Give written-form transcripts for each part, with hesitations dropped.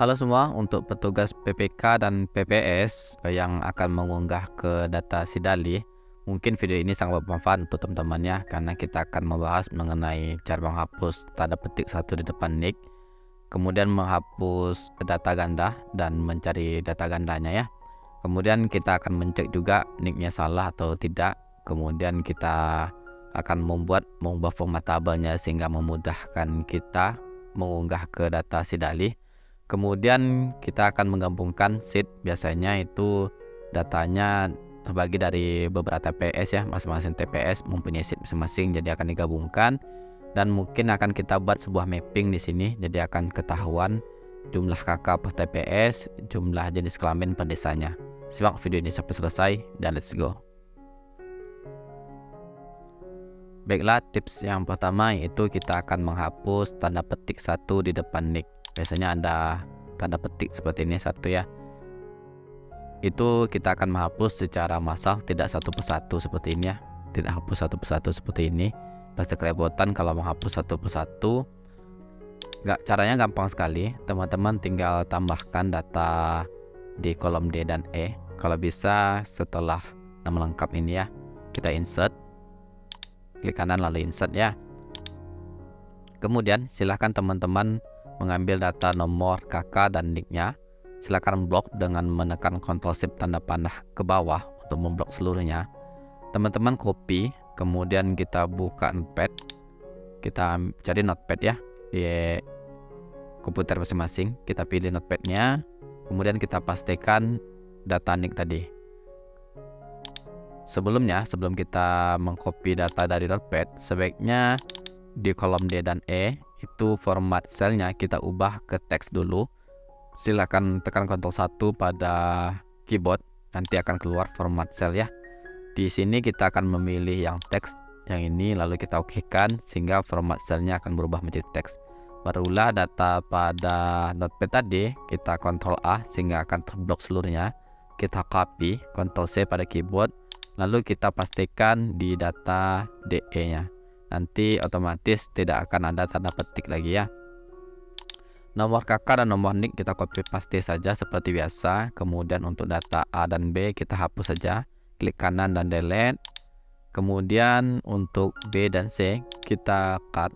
Halo semua, untuk petugas PPK dan PPS yang akan mengunggah ke data Sidali, mungkin video ini sangat bermanfaat untuk teman-teman ya, karena kita akan membahas mengenai cara menghapus tanda petik satu di depan nick, kemudian menghapus data ganda dan mencari data gandanya ya. Kemudian kita akan mencek juga nicknya salah atau tidak. Kemudian kita akan mengubah format tabelnya sehingga memudahkan kita mengunggah ke data Sidali. Kemudian kita akan menggabungkan sheet, biasanya itu datanya terbagi dari beberapa TPS ya, masing-masing TPS mempunyai sheet masing-masing, jadi akan digabungkan dan mungkin akan kita buat sebuah mapping di sini, jadi akan ketahuan jumlah kakak per TPS, jumlah jenis kelamin per desanya. Simak video ini sampai selesai dan let's go. Baiklah, tips yang pertama yaitu kita akan menghapus tanda petik satu di depan nick. Biasanya ada tanda petik seperti ini satu ya. Itu kita akan menghapus secara massal, tidak satu persatu seperti ini ya. Tidak hapus satu persatu seperti ini. Pasti kelepotan kalau menghapus satu persatu. Caranya gampang sekali. Teman-teman tinggal tambahkan data di kolom D dan E. Kalau bisa setelah nama lengkap ini ya, kita insert. Klik kanan lalu insert ya. Kemudian silahkan teman-teman mengambil data nomor kakak dan nicknya. Silakan blok dengan menekan Ctrl Shift tanda panah ke bawah untuk memblok seluruhnya. Teman-teman copy, kemudian kita buka notepad. Kita cari notepad ya di komputer masing-masing. Kita pilih notepadnya, kemudian kita pastikan data nick tadi. Sebelum kita mengcopy data dari notepad, sebaiknya di kolom D dan E itu format selnya kita ubah ke teks dulu. Silakan tekan Ctrl 1 pada keyboard, nanti akan keluar format sel ya. Di sini kita akan memilih yang teks yang ini, lalu kita okekan sehingga format selnya akan berubah menjadi teks. Barulah data pada notepad tadi kita Ctrl A sehingga akan terblok seluruhnya. Kita copy, Ctrl C pada keyboard, lalu kita pastikan di data DE nya. Nanti otomatis tidak akan ada tanda petik lagi ya. Nomor kakak dan nomor nick kita copy paste saja seperti biasa. Kemudian untuk data A dan B kita hapus saja. Klik kanan dan delete. Kemudian untuk B dan C kita cut.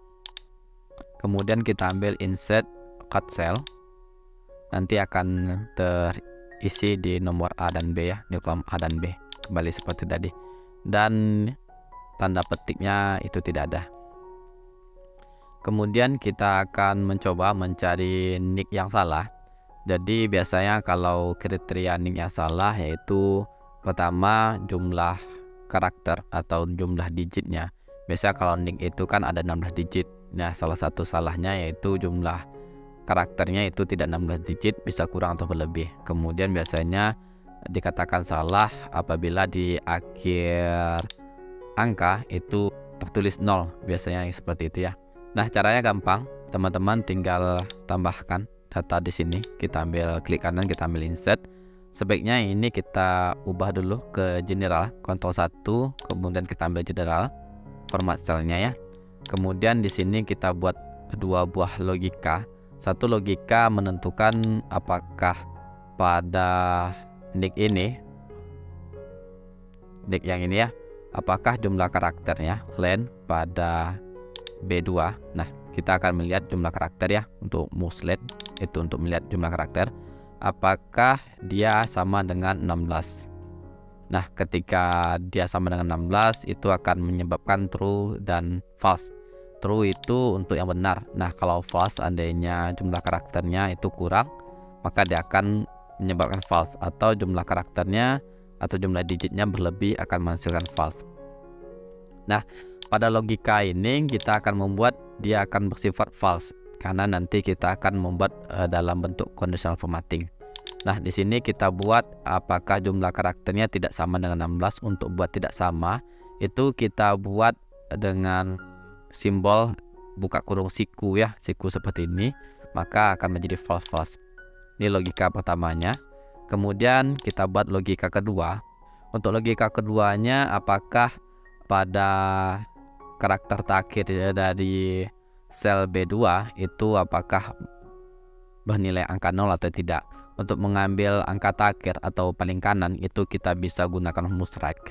Kemudian kita ambil insert cut cell. Nanti akan terisi di nomor A dan B ya, di kolom A dan B. Kembali seperti tadi. Dan tanda petiknya itu tidak ada. Kemudian kita akan mencoba mencari nick yang salah. Jadi biasanya kalau kriteria nick yang salah yaitu pertama jumlah karakter atau jumlah digitnya. Biasanya kalau nick itu kan ada 16 digit. Nah, salah satu salahnya yaitu jumlah karakternya itu tidak 16 digit, bisa kurang atau berlebih. Kemudian biasanya dikatakan salah apabila di akhir angka itu tertulis 0, biasanya seperti itu ya. Nah, caranya gampang, teman-teman tinggal tambahkan data di sini. Kita ambil klik kanan, kita ambil insert. Sebaiknya ini kita ubah dulu ke general, Ctrl 1, kemudian kita ambil general, format selnya ya. Kemudian di sini kita buat dua buah logika. Satu logika menentukan apakah pada nick ini, nick yang ini ya, apakah jumlah karakternya len pada B2. Nah, kita akan melihat jumlah karakter ya untuk moveset, itu untuk melihat jumlah karakter apakah dia sama dengan 16. Nah, ketika dia sama dengan 16 itu akan menyebabkan true dan false. True itu untuk yang benar. Nah, kalau false seandainya jumlah karakternya itu kurang, maka dia akan menyebabkan false, atau jumlah karakternya atau jumlah digitnya berlebih akan menghasilkan false. Nah, pada logika ini kita akan membuat dia akan bersifat false karena nanti kita akan membuat dalam bentuk conditional formatting. Nah, di sini kita buat apakah jumlah karakternya tidak sama dengan 16. Untuk buat tidak sama itu kita buat dengan simbol buka kurung siku ya, siku seperti ini, maka akan menjadi false. Ini logika pertamanya. Kemudian kita buat logika kedua. Untuk logika keduanya, apakah pada karakter terakhir dari sel B2 itu apakah bernilai angka 0 atau tidak. Untuk mengambil angka terakhir atau paling kanan itu kita bisa gunakan rumus rank.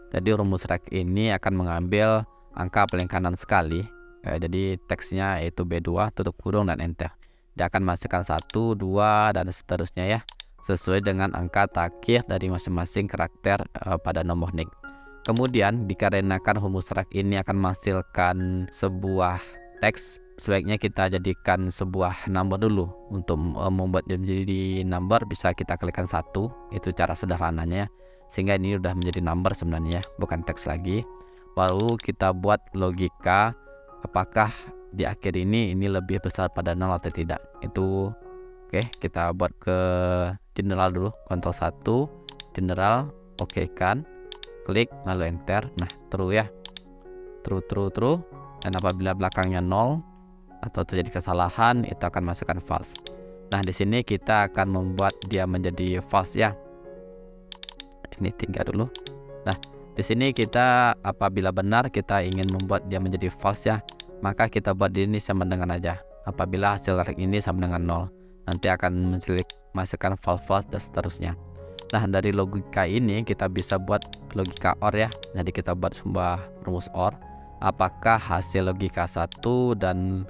Jadi rumus rank ini akan mengambil angka paling kanan sekali. Jadi teksnya yaitu B2 tutup kurung dan enter. Dia akan masukkan 1, 2 dan seterusnya ya, sesuai dengan angka terakhir dari masing-masing karakter pada nomor nick. Kemudian dikarenakan rumus rank ini akan menghasilkan sebuah teks, sebaiknya kita jadikan sebuah number dulu. Untuk membuat jadi number bisa kita klikkan 1, itu cara sederhananya, sehingga ini udah menjadi number sebenarnya, bukan teks lagi. Baru kita buat logika apakah di akhir ini lebih besar pada 0 atau tidak. Itu oke, kita buat ke general dulu, Ctrl 1 general, oke kan, klik lalu enter. Nah true ya, true. Dan apabila belakangnya 0 atau terjadi kesalahan, itu akan masukkan false. Nah di sini kita akan membuat dia menjadi false ya. Ini 3 dulu. Nah di sini kita apabila benar kita ingin membuat dia menjadi false ya, maka kita buat ini sama dengan aja. Apabila hasil rank ini sama dengan 0, nanti akan masukkan false dan seterusnya. Nah dari logika ini kita bisa buat logika OR ya. Jadi kita buat sebuah rumus OR. Apakah hasil logika 1 dan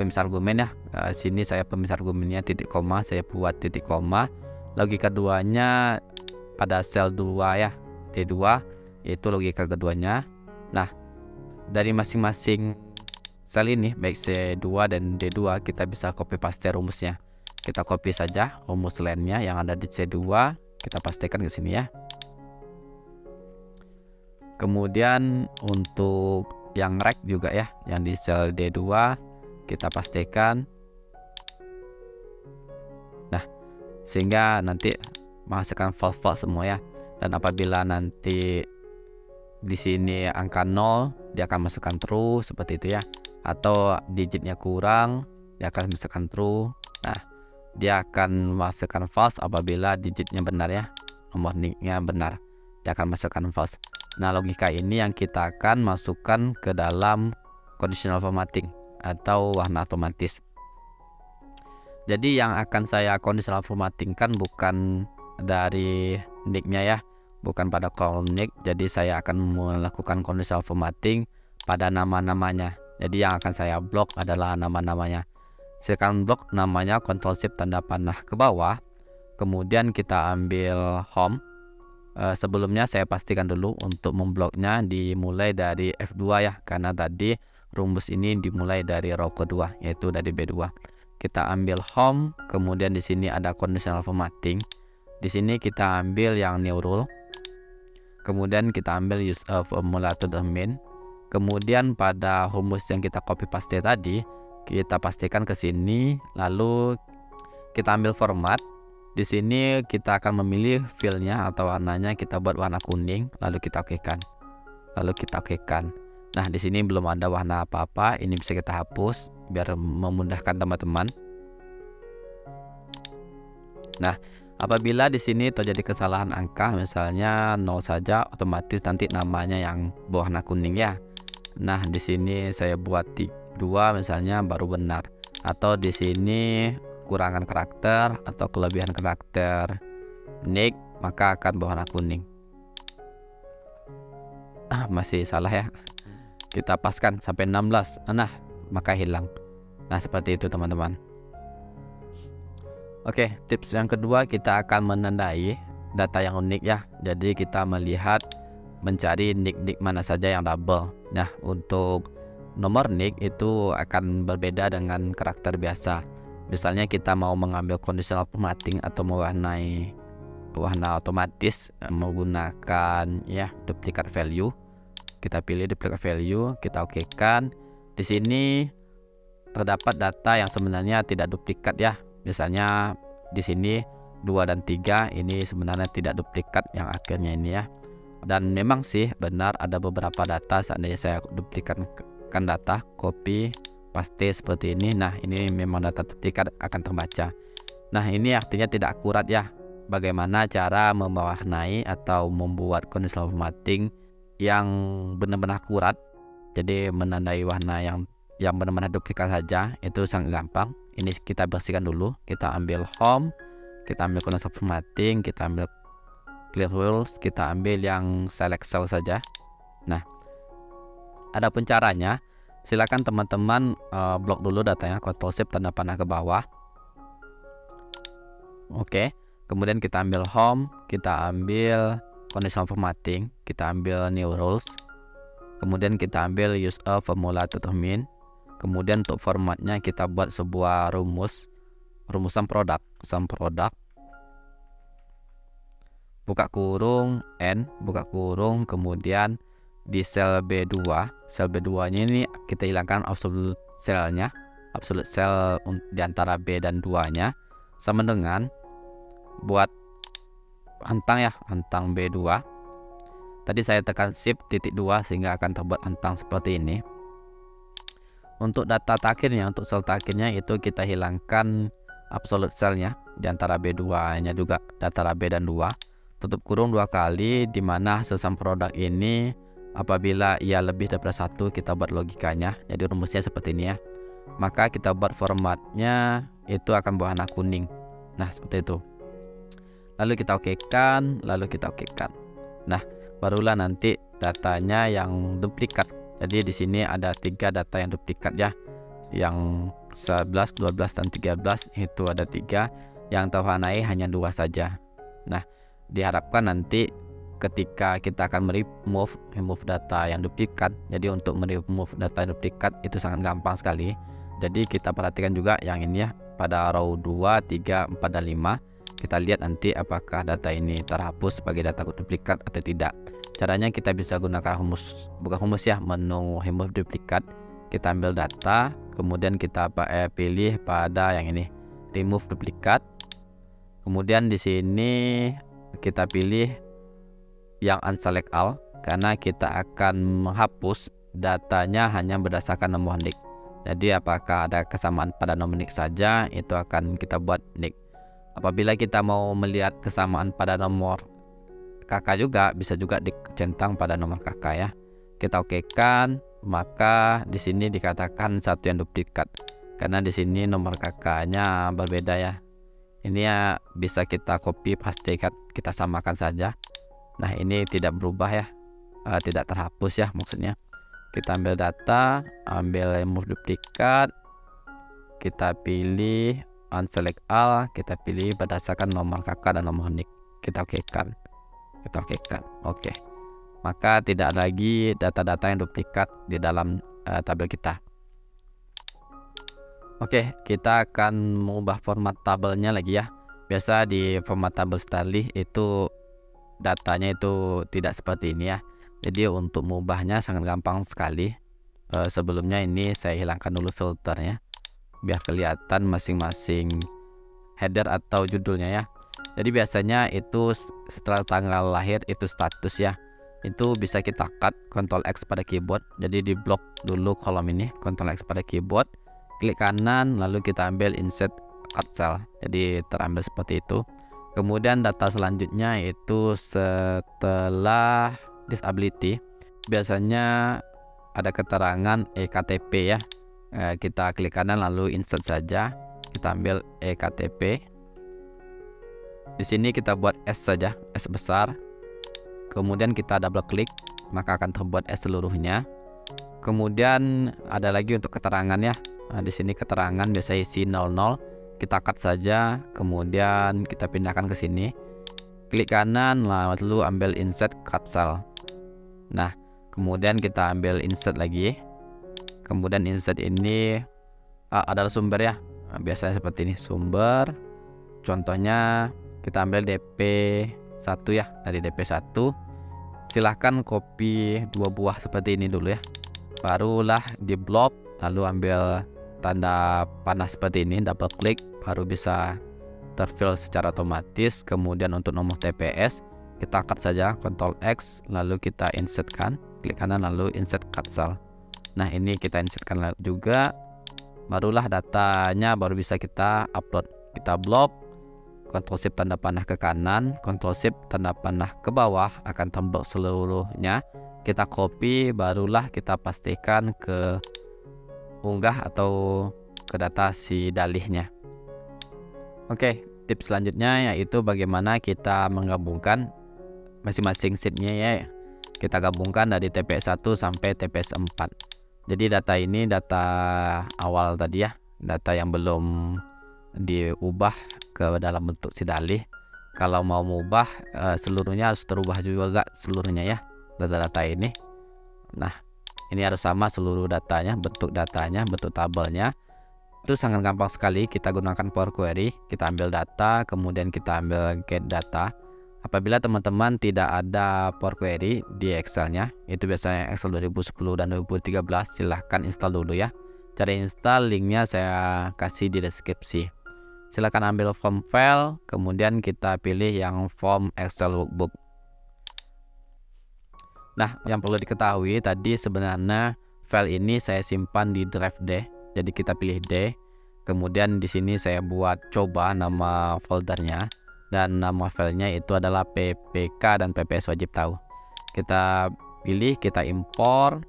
pemisah argumen ya, sini saya pemisah argumennya titik koma, saya buat titik koma. Logika keduanya pada sel 2 ya, D2, yaitu logika keduanya. Nah dari masing-masing sel ini baik C2 dan D2 kita bisa copy paste rumusnya. Kita copy saja rumus lainnya yang ada di C2, kita pastikan ke sini ya. Kemudian untuk yang rank juga ya, yang di sel D2 kita pastikan. Nah sehingga nanti menghasilkan false semua ya. Dan apabila nanti di sini angka 0, dia akan masukkan true seperti itu ya. Atau digitnya kurang, dia akan masukkan true. Nah dia akan masukkan false apabila digitnya benar ya, nomor nicknya benar, dia akan masukkan false. Nah logika ini yang kita akan masukkan ke dalam conditional formatting atau warna otomatis. Jadi yang akan saya conditional formatting kan bukan dari nicknya ya, bukan pada kolom nick. Jadi saya akan melakukan conditional formatting pada nama-namanya. Jadi yang akan saya blok adalah nama-namanya. Silakan blok namanya, Ctrl Shift tanda panah ke bawah. Kemudian kita ambil home. Sebelumnya saya pastikan dulu untuk membloknya dimulai dari F2 ya, karena tadi rumus ini dimulai dari row kedua, yaitu dari B2. Kita ambil home, kemudian di sini ada conditional formatting. Di sini kita ambil yang new rule. Kemudian kita ambil use a formula to the main. Kemudian pada rumus yang kita copy paste tadi, kita pastikan ke sini, lalu kita ambil format. Di sini kita akan memilih fillnya atau warnanya, kita buat warna kuning, lalu kita okekan. Nah di sini belum ada warna apa-apa, ini bisa kita hapus biar memudahkan teman-teman. Nah apabila di sini terjadi kesalahan angka, misalnya 0 saja, otomatis nanti namanya yang berwarna kuning ya. Nah di sini saya buat 2 misalnya baru benar, atau di sini kurangan karakter atau kelebihan karakter nick maka akan berwarna kuning. Masih salah ya, kita paskan sampai 16, nah maka hilang. Nah seperti itu teman-teman. Oke, tips yang kedua kita akan menandai data yang unik ya. Jadi kita melihat mencari nick-nick mana saja yang double. Nah untuk nomor nick itu akan berbeda dengan karakter biasa. Misalnya kita mau mengambil conditional formatting atau mewarnai warna otomatis menggunakan ya duplicate value. Kita pilih duplicate value, kita okekan. Di sini terdapat data yang sebenarnya tidak duplikat ya. Misalnya di sini 2 dan 3 ini sebenarnya tidak duplikat yang akhirnya ini ya. Dan memang sih benar ada beberapa data seandainya saya duplikatkan data, copy paste seperti ini. Nah ini memang data duplikat akan terbaca. Nah ini artinya tidak akurat ya. Bagaimana cara mewarnai atau membuat conditional formatting yang benar-benar akurat, jadi menandai warna yang benar-benar duplikat saja, itu sangat gampang. Ini kita bersihkan dulu. Kita ambil home, kita ambil column formatting, kita ambil clear rules, kita ambil yang select cell saja. Nah, adapun caranya, silakan teman-teman blok dulu datanya, Ctrl Shift tanda panah ke bawah. Oke, kemudian kita ambil home, kita ambil conditional formatting, kita ambil new rules, kemudian kita ambil use a formula to determine, kemudian untuk formatnya kita buat sebuah rumusan produk, sum product, buka kurung n, buka kurung, kemudian di sel B2 nya ini kita hilangkan absolute cell-nya, absolute cell di antara B dan 2 nya, sama dengan buat hentang ya, hentang B2. Tadi saya tekan shift titik 2 sehingga akan terbuat hentang seperti ini. Untuk data terakhirnya, untuk sel terakhirnya itu kita hilangkan absolute cell-nya di antara B2 nya juga, antara B dan 2, tutup kurung 2 kali, dimana sesam produk ini apabila ia lebih daripada 1 kita buat logikanya. Jadi rumusnya seperti ini ya. Maka kita buat formatnya itu akan berwarna kuning. Nah, seperti itu. Lalu kita okekan, lalu kita okekan. Nah, barulah nanti datanya yang duplikat. Jadi di sini ada 3 data yang duplikat ya. Yang 11, 12 dan 13 itu ada 3, yang terwarnai hanya 2 saja. Nah, diharapkan nanti ketika kita akan remove data yang duplikat. Jadi untuk remove data yang duplikat itu sangat gampang sekali. Jadi kita perhatikan juga yang ini ya, pada row 2, 3, 4 dan 5. Kita lihat nanti apakah data ini terhapus sebagai data duplikat atau tidak. Caranya kita bisa gunakan menu remove duplikat. Kita ambil data, kemudian kita pilih pada yang ini, remove duplikat. Kemudian di sini kita pilih yang unselect all, karena kita akan menghapus datanya hanya berdasarkan nomor NIC. Jadi apakah ada kesamaan pada nomor NIC saja, itu akan kita buat NIC. Apabila kita mau melihat kesamaan pada nomor kakak juga, bisa juga dicentang pada nomor kakak ya. Kita okekan, maka di sini dikatakan satu yang duplikat karena di sini nomor kakaknya berbeda ya. Ini ya bisa kita copy paste, kita samakan saja. Nah, ini tidak berubah ya, tidak terhapus ya maksudnya. Kita ambil data, ambil remove duplikat, kita pilih unselect all, kita pilih berdasarkan nomor kakak dan nomor NIC. Kita okekan, oke. Maka tidak ada lagi data-data yang duplikat di dalam tabel kita. Oke, kita akan mengubah format tabelnya lagi ya. Biasa di format tabel style itu datanya itu tidak seperti ini ya. Jadi untuk mengubahnya sangat gampang sekali. Sebelumnya ini saya hilangkan dulu filternya biar kelihatan masing-masing header atau judulnya ya. Jadi biasanya itu setelah tanggal lahir itu status ya. Itu bisa kita cut, Ctrl X pada keyboard. Jadi di blok dulu kolom ini, Ctrl X pada keyboard, klik kanan, lalu kita ambil insert cut cell. Jadi terambil seperti itu. Kemudian data selanjutnya itu setelah disability, biasanya ada keterangan ektp ya. Kita klik kanan lalu insert saja, kita ambil ektp. Di sini kita buat S saja, S besar. Kemudian kita double klik, maka akan terbuat S seluruhnya. Kemudian ada lagi untuk keterangan ya. Nah, di sini keterangan biasa isi 00. Kita cut saja, kemudian kita pindahkan ke sini. Klik kanan lalu ambil insert cut cell. Nah, kemudian kita ambil insert lagi. Kemudian insert ini adalah sumber ya. Nah, biasanya seperti ini sumber. Contohnya kita ambil DP1 ya, dari DP1. Silahkan copy 2 buah seperti ini dulu ya. Barulah di blok, lalu ambil tanda panah seperti ini, double klik, baru bisa terfill secara otomatis. Kemudian untuk nomor TPS kita cut saja, Ctrl X, lalu kita insertkan, klik kanan lalu insert cut cell. Nah, ini kita insertkan juga, barulah datanya baru bisa kita upload. Kita blok, Ctrl Shift tanda panah ke kanan, Ctrl Shift tanda panah ke bawah, akan tembok seluruhnya. Kita copy, barulah kita pastikan ke unggah atau ke data si dalihnya. Oke, tips selanjutnya yaitu bagaimana kita menggabungkan masing-masing sheetnya ya. Kita gabungkan dari TPS 1 sampai TPS 4. Jadi data ini data awal tadi ya, data yang belum diubah ke dalam bentuk si dalih. Kalau mau mengubah seluruhnya harus terubah juga seluruhnya ya, data-data ini. Nah, ini harus sama seluruh datanya, bentuk tabelnya. Itu sangat gampang sekali. Kita gunakan Power Query, kita ambil data, kemudian kita ambil get data. Apabila teman-teman tidak ada Power Query di Excelnya, itu biasanya Excel 2010 dan 2013, silahkan install dulu ya. Cara install linknya saya kasih di deskripsi. Silahkan ambil form file, kemudian kita pilih yang form Excel workbook. Nah, yang perlu diketahui tadi sebenarnya file ini saya simpan di drive D. Jadi kita pilih D. Kemudian di sini saya buat coba nama foldernya. Dan nama filenya itu adalah PPK dan PPS wajib tahu. Kita pilih, kita impor.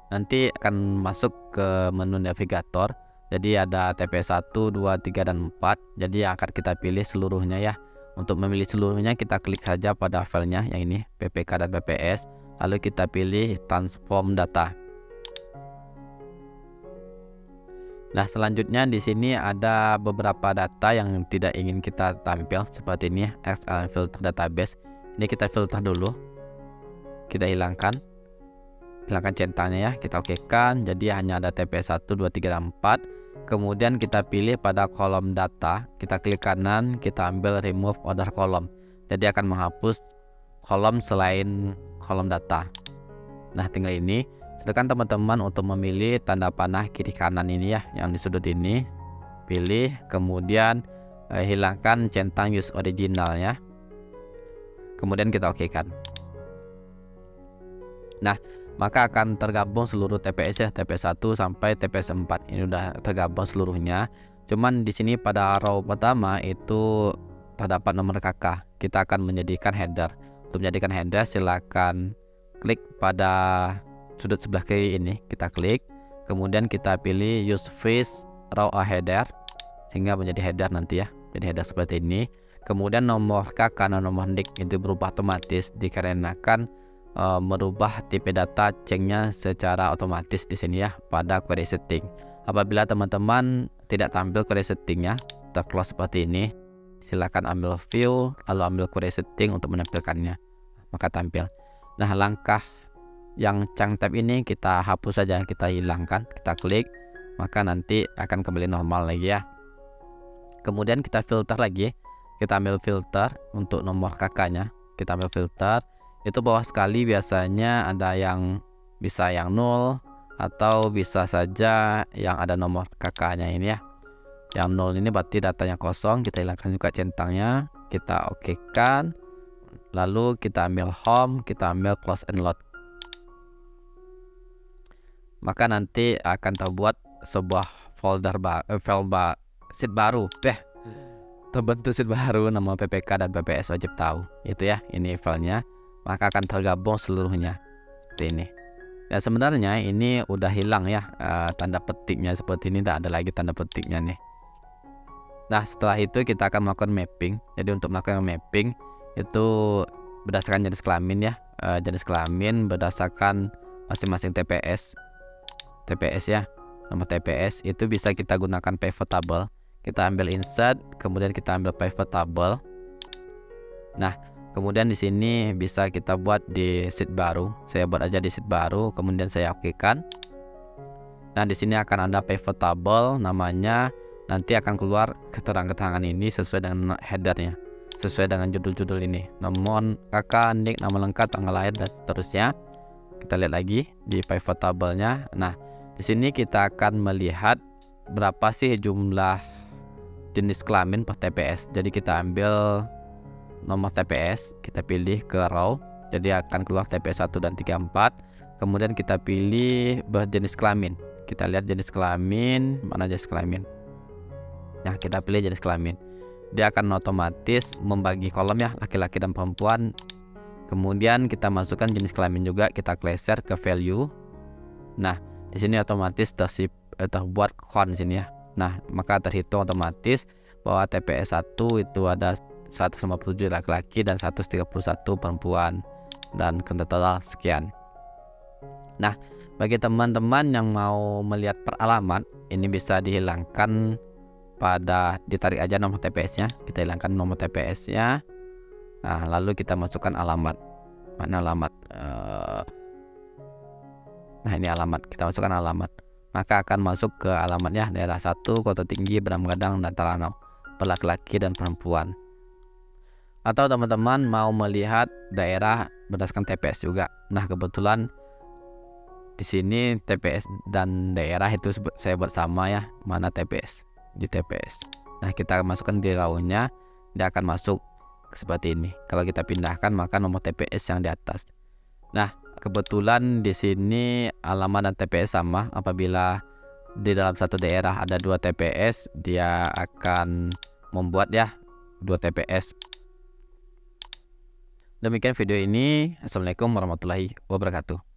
Nanti akan masuk ke menu navigator. Jadi ada TPS 1, 2, 3, dan 4. Jadi akan kita pilih seluruhnya ya. Untuk memilih seluruhnya kita klik saja pada filenya yang ini, PPK dan PPS. Lalu kita pilih transform data. Nah, selanjutnya di sini ada beberapa data yang tidak ingin kita tampil seperti ini, Excel filter database. Ini kita filter dulu. Kita hilangkan centangnya ya, kita okekan. Jadi hanya ada TPS 1, 2, 3, dan 4. Kemudian kita pilih pada kolom data, kita klik kanan, kita ambil remove other column. Jadi akan menghapus kolom selain kolom data. Nah, tinggal ini. Silakan teman-teman untuk memilih tanda panah kiri kanan ini ya, yang di sudut ini. Pilih, kemudian hilangkan centang use originalnya. Kemudian kita okekan. Nah, maka akan tergabung seluruh TPS ya, TPS 1 sampai TPS 4. Ini udah tergabung seluruhnya. Cuman di sini pada row pertama itu terdapat nomor KK. Kita akan menjadikan header. Untuk menjadikan header silakan klik pada sudut sebelah kiri ini, kita klik, kemudian kita pilih use freeze row a header sehingga menjadi header nanti ya, jadi header seperti ini. Kemudian nomor KK dan nomor NIC itu berubah otomatis dikarenakan merubah tipe data cengnya secara otomatis di sini ya pada query setting. Apabila teman-teman tidak tampil query settingnya, terclose seperti ini, silakan ambil view lalu ambil query setting untuk menampilkannya, maka tampil. Nah, langkah yang chunk tab ini kita hapus saja, kita hilangkan, kita klik, maka nanti akan kembali normal lagi ya. Kemudian kita filter lagi, kita ambil filter untuk nomor KK-nya, kita ambil filter. Itu bawah sekali biasanya ada yang bisa yang 0 atau bisa saja yang ada nomor KK-nya ini ya. Yang 0 ini berarti datanya kosong, kita hilangkan juga centangnya, kita okekan. Lalu kita ambil home, kita ambil close and load. Maka nanti akan terbuat sebuah folder sheet baru, terbentuk sheet baru nama PPK dan PPS wajib tahu. Itu ya, ini filenya. Maka akan tergabung seluruhnya seperti ini. Dan sebenarnya ini udah hilang ya tanda petiknya seperti ini, tidak ada lagi tanda petiknya nih. Nah, setelah itu kita akan melakukan mapping. Jadi untuk melakukan mapping itu berdasarkan jenis kelamin ya, jenis kelamin berdasarkan masing-masing TPS ya, nomor TPS itu bisa kita gunakan pivot table. Kita ambil insert, kemudian kita ambil pivot table. Nah, kemudian di sini bisa kita buat di sheet baru. Saya buat aja di sheet baru, kemudian saya okekan. Nah, di sini akan ada pivot table namanya. Nanti akan keluar keterangan-keterangan ini sesuai dengan headernya, sesuai dengan judul-judul ini, nomor KK, NIC, nama lengkap, tanggal lahir, dan seterusnya. Kita lihat lagi di pivot table-nya. Nah, di sini kita akan melihat berapa sih jumlah jenis kelamin per TPS. Jadi kita ambil nomor TPS, kita pilih ke row. Jadi akan keluar TPS 1 dan 3, 4. Kemudian kita pilih berjenis kelamin. Kita lihat jenis kelamin, mana jenis kelamin. Nah, kita pilih jenis kelamin. Dia akan otomatis membagi kolom ya, laki-laki dan perempuan. Kemudian kita masukkan jenis kelamin juga, kita geser ke value. Nah, Di sini otomatis terbuat kon sini ya. Nah, maka terhitung otomatis bahwa TPS 1 itu ada 157 laki-laki dan 131 perempuan, dan total sekian. Nah, bagi teman-teman yang mau melihat per alamat, ini bisa dihilangkan ditarik aja nomor TPS-nya. Kita hilangkan nomor TPS-nya. Nah, lalu kita masukkan alamat. Mana alamat? Nah, ini alamat. Kita masukkan alamat. Maka akan masuk ke alamatnya daerah 1, Kota Tinggi, Badang dan Taranau, per laki-laki dan perempuan. Atau teman-teman mau melihat daerah berdasarkan TPS juga. Nah, kebetulan di sini TPS dan daerah itu saya buat sama ya. Mana TPS? Di TPS. Nah, kita masukkan di raw-nya, dia akan masuk seperti ini. Kalau kita pindahkan maka nomor TPS yang di atas. Nah, kebetulan di sini alamat dan TPS sama. Apabila di dalam satu daerah ada 2 TPS, dia akan membuat ya 2 TPS. Demikian video ini. Assalamualaikum warahmatullahi wabarakatuh.